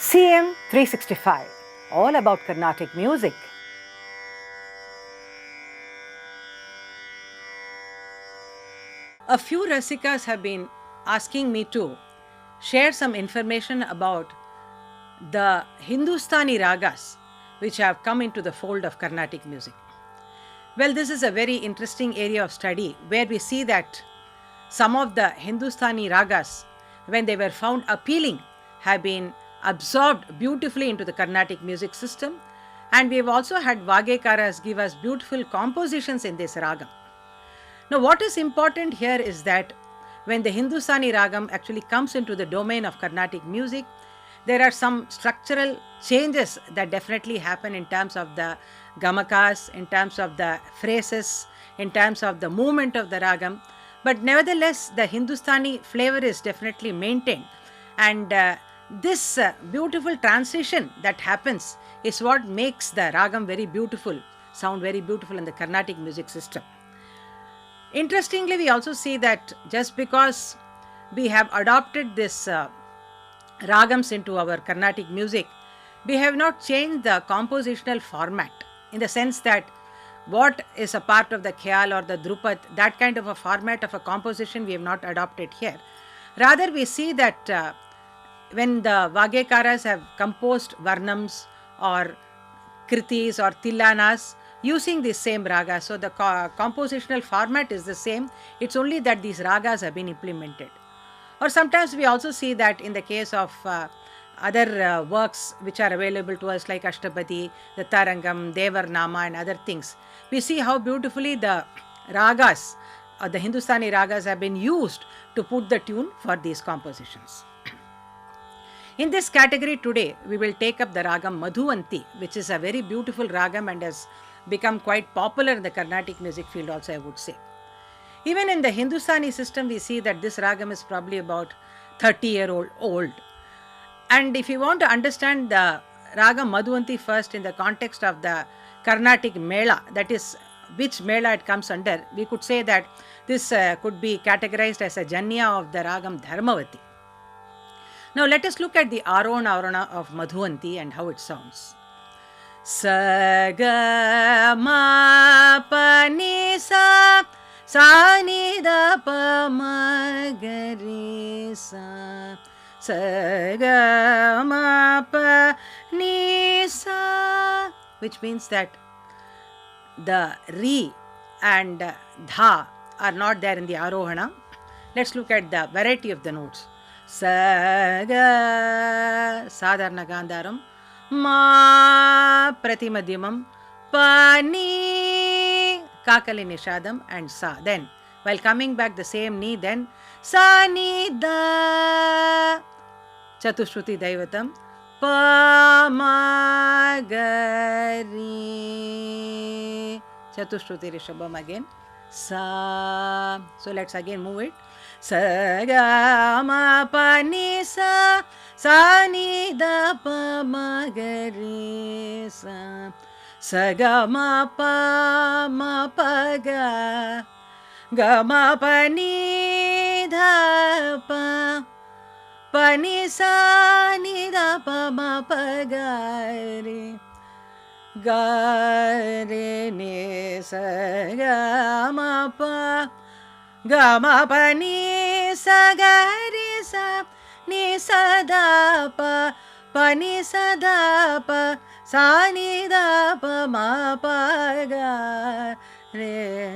CM 365, all about Carnatic music. A few Rasikas have been asking me to share some information about the Hindustani ragas which have come into the fold of Carnatic music. Well, this is a very interesting area of study where we see that some of the Hindustani ragas, when they were found appealing, have been absorbed beautifully into the Carnatic music system, and we have also had Vagekaras give us beautiful compositions in this ragam. Now, what is important here is that when the Hindustani ragam actually comes into the domain of Carnatic music, there are some structural changes that definitely happen in terms of the gamakas, in terms of the phrases, in terms of the movement of the ragam. But nevertheless, the Hindustani flavor is definitely maintained, and this beautiful transition that happens is what makes the ragam very beautiful, sound very beautiful in the Carnatic music system. Interestingly, we also see that just because we have adopted this ragams into our Carnatic music, we have not changed the compositional format, in the sense that what is a part of the khyal or the drupad, that kind of a format of a composition we have not adopted here. Rather, we see that when the Vagekaras have composed varnams or kritis or tillanas using the same raga, so the compositional format is the same, it's only that these ragas have been implemented. Or sometimes we also see that in the case of other works which are available to us, like Ashtapadi, the Tarangam, Devarnama and other things, we see how beautifully the ragas, the Hindustani ragas, have been used to put the tune for these compositions. In this category today, we will take up the ragam Madhuvanthi, which is a very beautiful ragam and has become quite popular in the Carnatic music field also, I would say. Even in the Hindustani system, we see that this ragam is probably about 30-year-old. And if you want to understand the ragam Madhuvanthi first in the context of the Carnatic Mela, that is which Mela it comes under, we could say that this could be categorized as a Janya of the ragam Dharmavati. Now let us look at the Arohana of Madhuvanthi and how it sounds. Sa ga ma pa ni sa sa ni da pa ma ga ri sa sa ga ma pa ni sa, which means that the ri and dha are not there in the Arohana. Let's look at the variety of the notes. Sa ga sadharana gandharam, ma pratimadhyamam, pa ni kakali nishadam, and sa. Then while coming back the same ni, then sa ni da chatushruti daivatam, pa ma ga ri chatushruti rishabham again, sa. So let's again move it. Sa ga ma pa ni sa sa ni da pa ma ga ri sa sa ga ma pa ga ma pa ni da pa ni sa ni da pa ma pa ga re ni sa ga ma pa ni sa ga re sa ni sa da pa ni sa da pa sa ni da pa ma pa ga re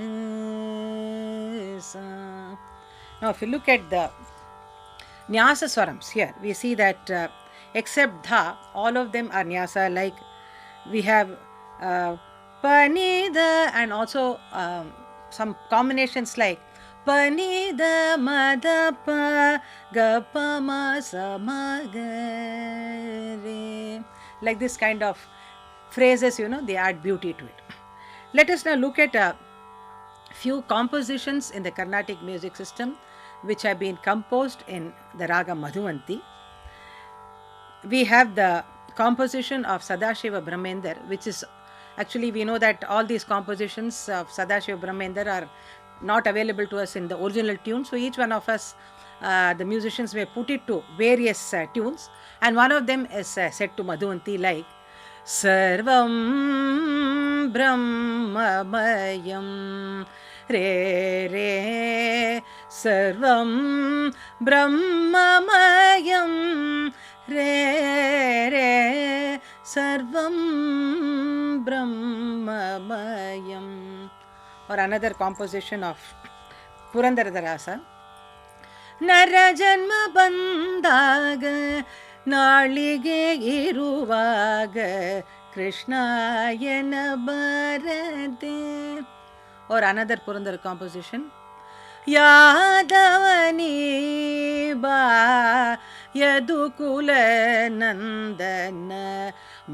sa. Now if you look at the Nyasa Swarams here, we see that except dha, all of them are Nyasa, like we have pa ni da, and also some combinations like pa ni da ma da pa ga pa ma sa ma ga re. Like this kind of phrases, they add beauty to it. Let us now look at a few compositions in the Carnatic music system which have been composed in the raga Madhuvanthi. We have the composition of Sadashiva Brahmender, which is actually, we know that all these compositions of Sadashiva Brahmender are not available to us in the original tune, so each one of us the musicians may put it to various tunes, and one of them is set to Madhuvanthi like Sarvam Brahmamayam Re Re Sarvam Brahmamayam Re Re Sarvam Brahmamayam. Or another composition of Purandaradasa. ನರಜನ್ಮ ಬಂದಾಗ ನಾಳಿಗೆ ಇರುವಾಗ ಕೃಷ್ಣಾಯನ ಬರದೆ. Or another Purandara composition. ಯಾದವನಿ ಬಾ ಯದುಕುಲ ನಂದನ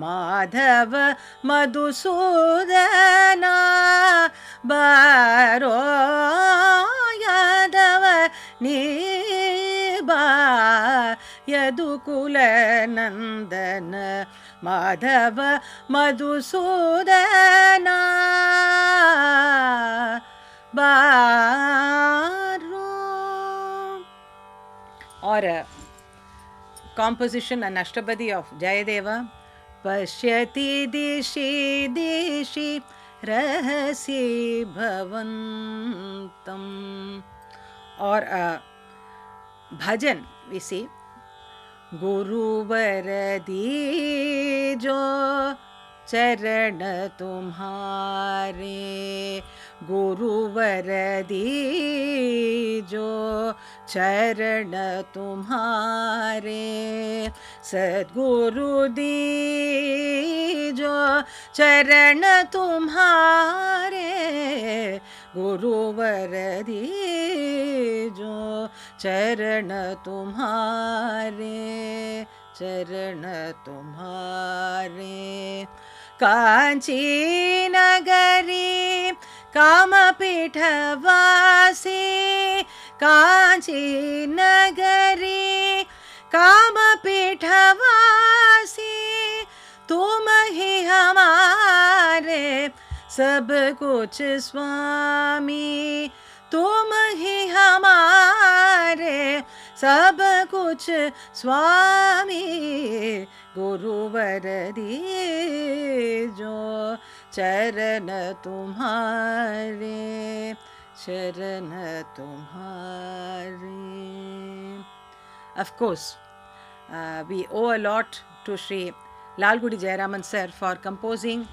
ಮಾಧವ ಮಧುಸೂದನ ಬಾರೋ ಯಾದವ ನೀ ಬಾ ಯದುಕುಲ ನಂದನ ಮಾಧವ ಮಧುಸೂದನ ಬಾರೋ. Or a composition, an Ashtabadi of Jayadeva. Pashyati dishi dishi rahasi bhavantam. Or a bhajan, we see. Guru varadi jo चरण तुम्हारे गुरुवर दीजो चरण तुम्हारे सद्गुरु दीजो चरण तुम्हारे गुरुवर दीजो चरण तुम्हारे चरण तुम्हारे कांची नगरी कामपीठवासी कांची नगरी कामपीठवासी तुम ही हमारे सब कुछ स्वामी तुम ही हमारे सब कुछ स्वामी गुरुवर दीजो चरण तुम्हारे चरण तुम्हारे. Of course, we owe a lot to Sri Lalgudi Jayaraman sir for composing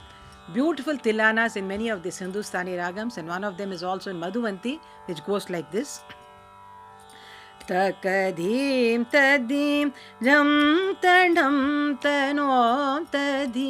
beautiful tilanas in many of these Hindustani ragams, and one of them is also in Madhuvanthi, which goes like this. Takadim tadim jam tanam tanom tadim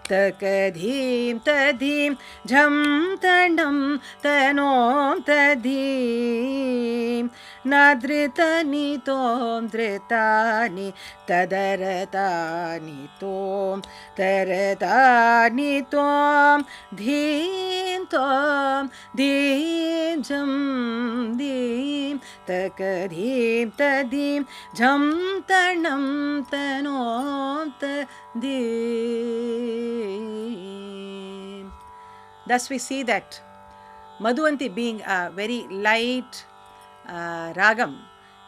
takadim tadim jam tanam tanom tadim nadritani tom dritani tadaratani tom taratani tom dhim tom dhim jam dhim takadim tadim jam tanam tanom tadim. Thus we see that Madhuvanthi being a very light ragam,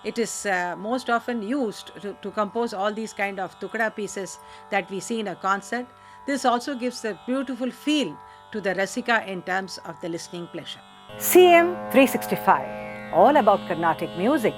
it is most often used to compose all these kind of tukda pieces that we see in a concert. This also gives a beautiful feel to the rasika in terms of the listening pleasure. CM 365, all about Carnatic music.